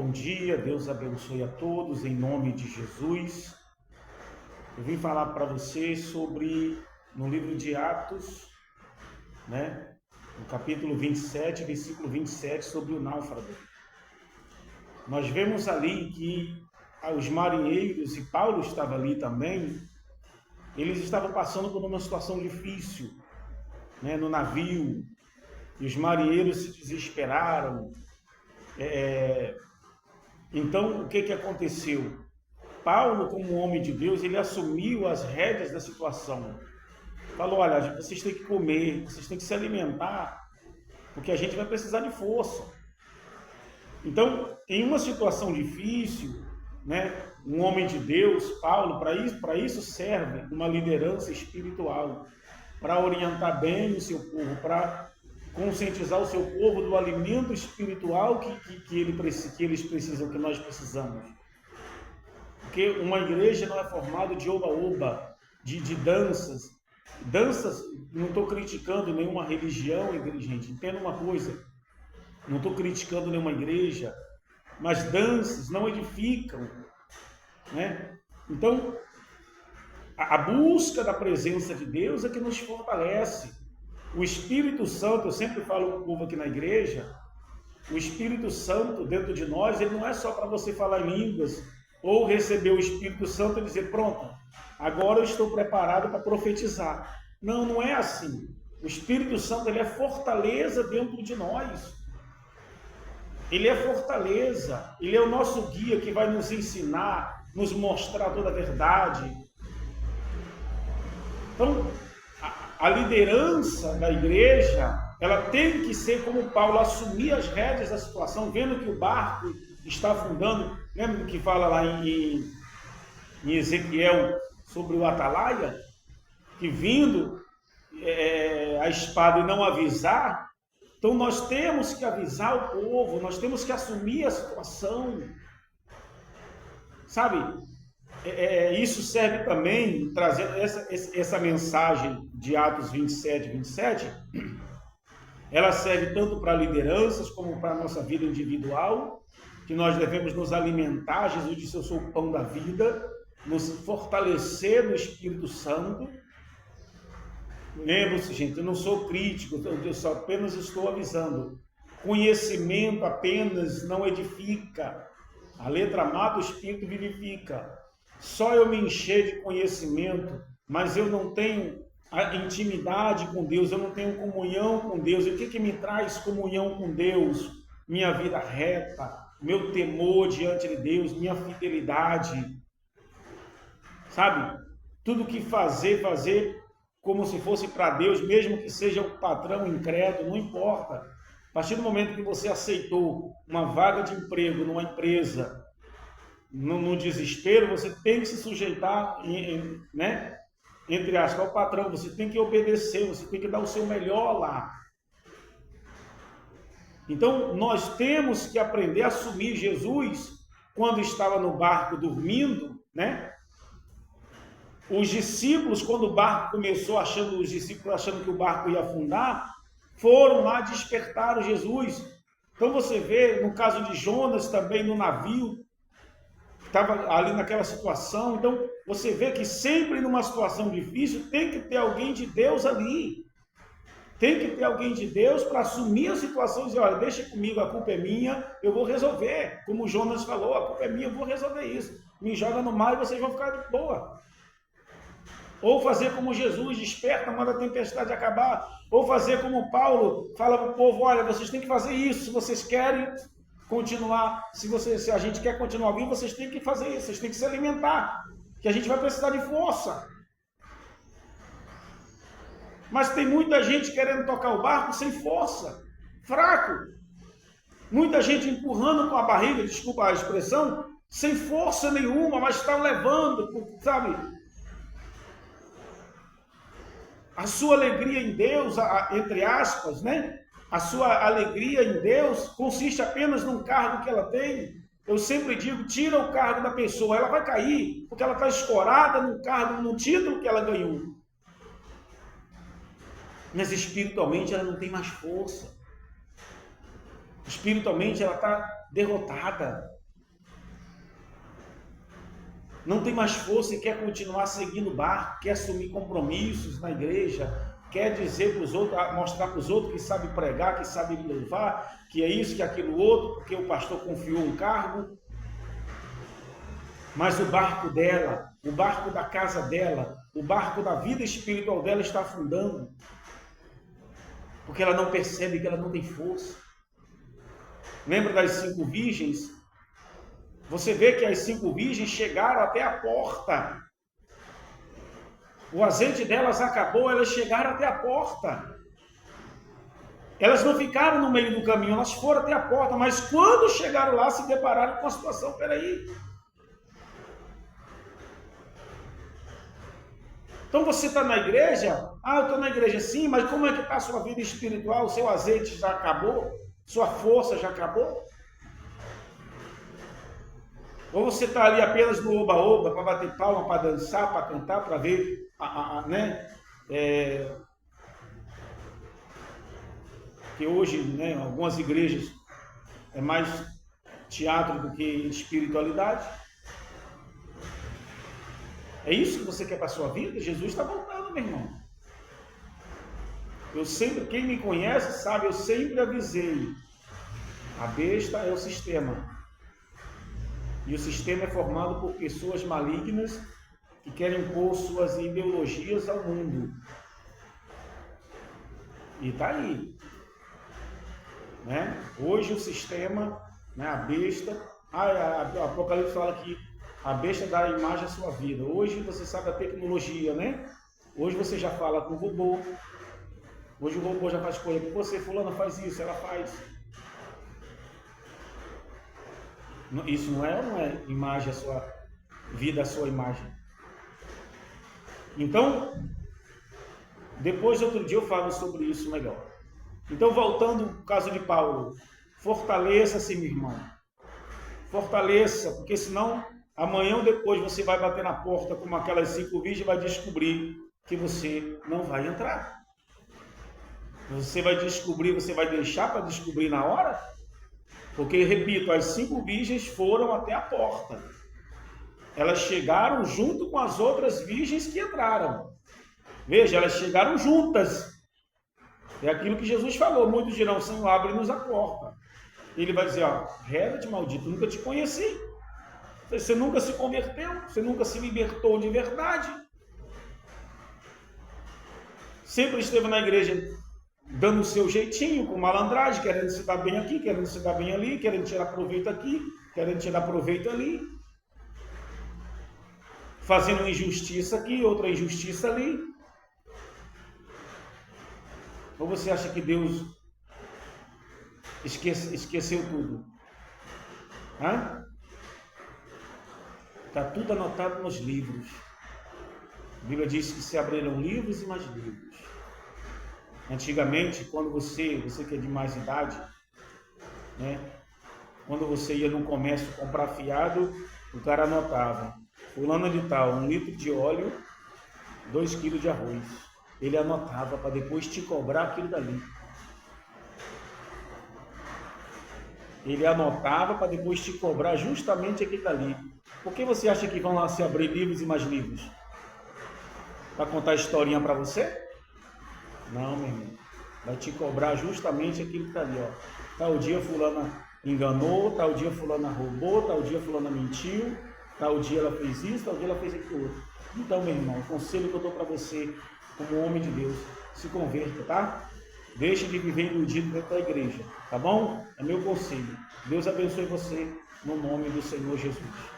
bom dia, Deus abençoe a todos, em nome de Jesus. Eu vim falar para vocês sobre, no livro de Atos, no capítulo 27, versículo 27, sobre o náufrago. Nós vemos ali que os marinheiros, e Paulo estava ali também, eles estavam passando por uma situação difícil, no navio, e os marinheiros se desesperaram. Então, o que aconteceu? Paulo, como homem de Deus, ele assumiu as rédeas da situação. Falou, olha, vocês têm que comer, vocês têm que se alimentar, porque a gente vai precisar de força. Então, em uma situação difícil, um homem de Deus, Paulo, para isso serve uma liderança espiritual, para orientar bem o seu povo, para conscientizar o seu povo do alimento espiritual que eles precisam, que nós precisamos. Porque uma igreja não é formada de oba-oba, de danças. Danças, não estou criticando nenhuma religião, gente, entenda uma coisa, não estou criticando nenhuma igreja, mas danças não edificam, Então, a busca da presença de Deus é que nos fortalece. O Espírito Santo, eu sempre falo com o povo aqui na igreja, o Espírito Santo dentro de nós, ele não é só para você falar em línguas, ou receber o Espírito Santo e dizer, pronto, agora eu estou preparado para profetizar. Não, não é assim. O Espírito Santo, ele é fortaleza dentro de nós. Ele é fortaleza, ele é o nosso guia que vai nos ensinar, nos mostrar toda a verdade. Então, a liderança da igreja, ela tem que ser como Paulo, assumir as rédeas da situação, vendo que o barco está afundando. Lembra que fala lá em Ezequiel sobre o atalaia? Que vindo a espada e não avisar. Então nós temos que avisar o povo, nós temos que assumir a situação. Sabe? Isso serve também, trazendo essa mensagem de Atos 27, 27, ela serve tanto para lideranças como para a nossa vida individual, que nós devemos nos alimentar. Jesus disse, eu sou o pão da vida, nos fortalecer no Espírito Santo. Lembre-se, gente, eu não sou crítico, eu só apenas estou avisando. Conhecimento apenas não edifica. A letra mata, o Espírito vivifica. Só eu me encher de conhecimento, mas eu não tenho a intimidade com Deus, eu não tenho comunhão com Deus. E o que me traz comunhão com Deus? Minha vida reta, meu temor diante de Deus, minha fidelidade. Sabe? Tudo que fazer como se fosse para Deus, mesmo que seja um patrão incrédulo, não importa. A partir do momento que você aceitou uma vaga de emprego numa empresa, no desespero, você tem que se sujeitar, entre aspas, ao patrão. Você tem que obedecer, você tem que dar o seu melhor lá. Então, nós temos que aprender a assumir. Jesus, quando estava no barco dormindo, os discípulos, quando o barco começou, os discípulos achando que o barco ia afundar, foram lá despertar Jesus. Então você vê, no caso de Jonas também, no navio, estava ali naquela situação. Então você vê que sempre numa situação difícil tem que ter alguém de Deus ali. Tem que ter alguém de Deus para assumir a situação e dizer, olha, deixa comigo, a culpa é minha, eu vou resolver. Como Jonas falou, a culpa é minha, eu vou resolver isso. Me joga no mar e vocês vão ficar de boa. Ou fazer como Jesus, desperta, manda a tempestade acabar. Ou fazer como Paulo, fala para o povo, olha, vocês têm que fazer isso, se vocês querem continuar, se a gente quer continuar vivo, vocês têm que fazer isso, vocês têm que se alimentar, que a gente vai precisar de força. Mas tem muita gente querendo tocar o barco sem força, fraco. Muita gente empurrando com a barriga, desculpa a expressão, sem força nenhuma, mas está levando, sabe? A sua alegria em Deus, entre aspas, A sua alegria em Deus consiste apenas num cargo que ela tem. Eu sempre digo, tira o cargo da pessoa, ela vai cair, porque ela está escorada no cargo, no título que ela ganhou. Mas espiritualmente ela não tem mais força. Espiritualmente ela está derrotada. não tem mais força e quer continuar seguindo o barco, quer assumir compromissos na igreja, quer dizer para os outros, mostrar para os outros que sabe pregar, que sabe louvar, que é isso, que é aquilo outro, porque o pastor confiou um cargo. Mas o barco dela, o barco da casa dela, o barco da vida espiritual dela está afundando. Porque ela não percebe que ela não tem força. Lembra das 5 virgens? Você vê que as 5 virgens chegaram até a porta. O azeite delas acabou, elas chegaram até a porta. Elas não ficaram no meio do caminho, elas foram até a porta, mas quando chegaram lá, se depararam com a situação, peraí. Então você está na igreja? Eu estou na igreja sim, mas como é que está a sua vida espiritual? O seu azeite já acabou? Sua força já acabou? Ou você está ali apenas no oba-oba, para bater palma, para dançar, para cantar, para ver, né? Que hoje, né, algumas igrejas é mais teatro do que espiritualidade. É isso que você quer para a sua vida? Jesus está voltando, meu irmão. Quem me conhece sabe, eu sempre avisei. A besta é o sistema. E o sistema é formado por pessoas malignas que querem impor suas ideologias ao mundo. E está aí. Né? Hoje o sistema, né, a besta... o Apocalipse fala que a besta dá a imagem à sua vida. Hoje você sabe a tecnologia, né? Hoje você já fala com o robô. Hoje o robô já faz coisa com você. Fulana faz isso, ela faz. Isso não é imagem à sua vida, a sua imagem. Então, depois outro dia eu falo sobre isso melhor. Então, voltando ao caso de Paulo, fortaleça-se, meu irmão. Fortaleça, porque senão amanhã ou depois você vai bater na porta como aquelas 5 virgens e vai descobrir que você não vai entrar. Você vai descobrir, você vai deixar para descobrir na hora? Porque, repito, as 5 virgens foram até a porta. Elas chegaram junto com as outras virgens que entraram. Veja, elas chegaram juntas. É aquilo que Jesus falou. Muitos dirão, Senhor, abre-nos a porta. Ele vai dizer, reda de maldito, nunca te conheci. Você nunca se converteu, você nunca se libertou de verdade. Sempre esteve na igreja dando o seu jeitinho, com malandragem, querendo se dar bem aqui, querendo se dar bem ali, querendo tirar proveito aqui, querendo tirar proveito ali. Fazendo injustiça aqui, outra injustiça ali. Ou você acha que Deus esqueceu tudo? Está tudo anotado nos livros. A Bíblia diz que se abriram livros e mais livros. Antigamente, quando você que é de mais idade, né? Quando você ia no comércio comprar fiado, o cara anotava, fulano de tal, 1 litro de óleo, 2 quilos de arroz. Ele anotava para depois te cobrar aquilo dali. Ele anotava para depois te cobrar justamente aquilo dali. Por que você acha que vão lá se abrir livros e mais livros? Para contar historinha para você? Não, meu irmão. Vai te cobrar justamente aquilo que está ali, ó. Tal dia fulana enganou, tal dia fulana roubou, tal dia fulana mentiu, tal dia ela fez isso, tal dia ela fez aquilo outro. Então, meu irmão, o conselho que eu dou para você, como homem de Deus, se converta, tá? Deixe de viver iludido dentro da igreja, tá bom? É meu conselho. Deus abençoe você, no nome do Senhor Jesus.